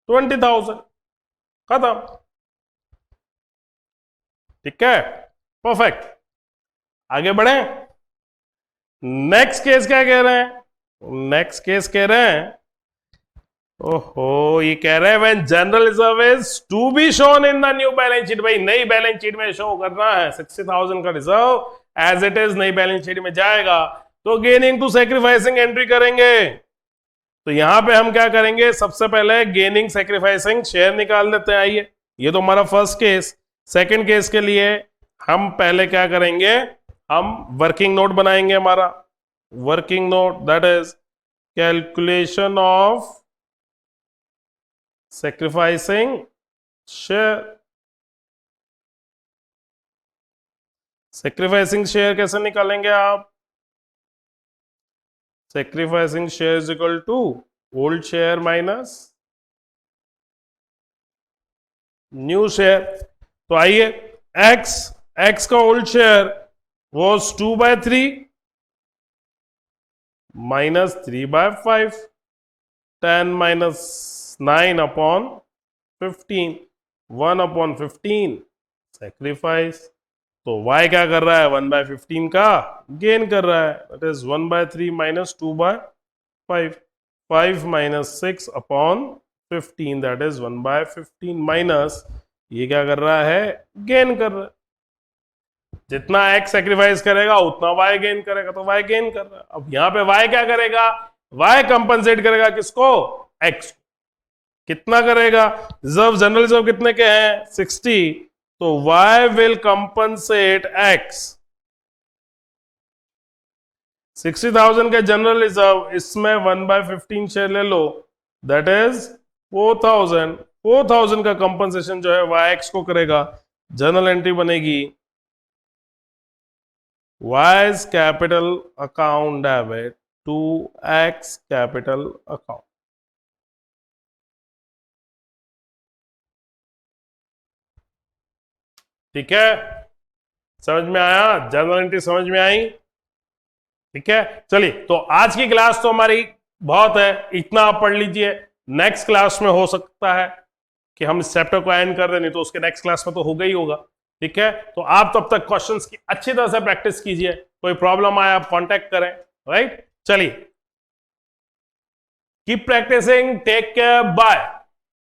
20,000. खत्म. ठीक है, परफेक्ट. आगे बढ़े. नेक्स्ट केस क्या कह रहे हैं? नेक्स्ट केस कह रहे हैं ओहो, ये कह रहे हैं when general reserve is to be shown in the new balance sheet. भाई नई बैलेंस शीट में शो करना है 60,000 का रिजर्व एज इट इज नई बैलेंस शीट में जाएगा, तो गेनिंग टू सेक्रीफाइसिंग एंट्री करेंगे। तो यहां पे हम क्या करेंगे, सबसे पहले गेनिंग सेक्रीफाइसिंग शेयर निकाल लेते हैं। आइए, ये तो हमारा फर्स्ट केस। सेकंड केस के लिए हम पहले क्या करेंगे, हम वर्किंग नोट बनाएंगे। हमारा working note that is calculation of sacrificing share। sacrificing share कैसे निकालेंगे आप, sacrificing share is equal to old share minus new share। तो आइए, x का old share was 2/3 minus 3/5, 10 minus 9 upon 15, 1/15 sacrifice। तो y क्या कर रहा है, 1/15 का गेन कर रहा है, that is 1/3 minus 2/5, 5 minus 6 upon 15 that is 1/15 minus ये क्या कर रहा है, गेन कर रहा है। जितना x सेक्रीफाइस करेगा उतना y गेन करेगा, तो y गेन कर रहा है। अब यहां पे y क्या करेगा, y कंपनसेट करेगा किसको, x। कितना करेगा, रिजर्व जनरल रिजर्व कितने के हैं 60, तो y विल कंपनसेट x। 60,000 के जनरल रिजर्व, इसमें 1/15 शेयर ले लो, दैट इज 4,000 का कंपनसेशन जो है yx को करेगा। जर्नल एंट्री बनेगी y's capital account debit to x capital account. ठीक है, समझ में आया, जर्नल एंट्री समझ में आई। ठीक है, चलिए, तो आज की क्लास तो हमारी बहुत है, इतना आप पढ़ लीजिए। नेक्स्ट क्लास में हो सकता है कि हम इस चैप्टर को एंड कर दें, नहीं तो उसके नेक्स्ट क्लास में तो होगा ही होगा। ठीक है, तो आप तब तक क्वेश्चंस की अच्छी तरह से प्रैक्टिस कीजिए, कोई प्रॉब्लम आए आप कांटेक्ट करें। राइट, चलिए, keep practising, take care, bye.